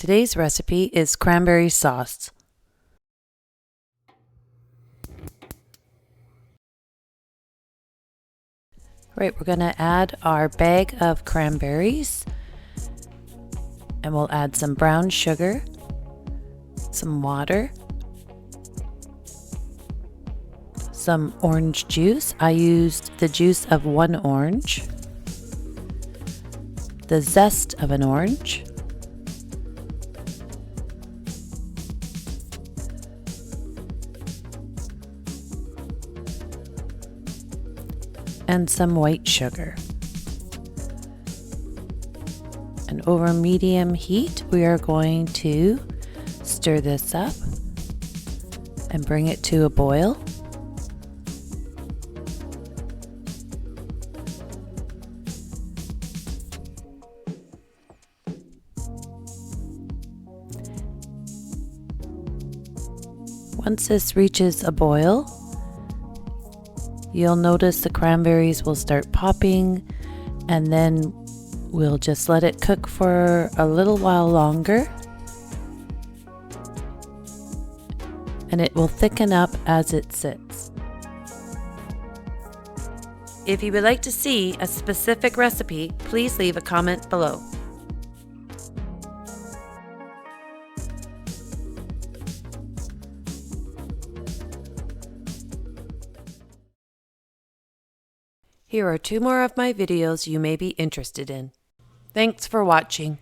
Today's recipe is cranberry sauce. Right, we're going to add our bag of cranberries, and we'll add some brown sugar, some water, some orange juice. I used the juice of one orange, the zest of an orange, and some white sugar. And over medium heat, we are going to stir this up and bring it to a boil. Once this reaches a boil, you'll notice the cranberries will start popping, and then we'll just let it cook for a little while longer, and it will thicken up as it sits. If you would like to see a specific recipe, please leave a comment below. Here are 2 more of my videos you may be interested in. Thanks for watching.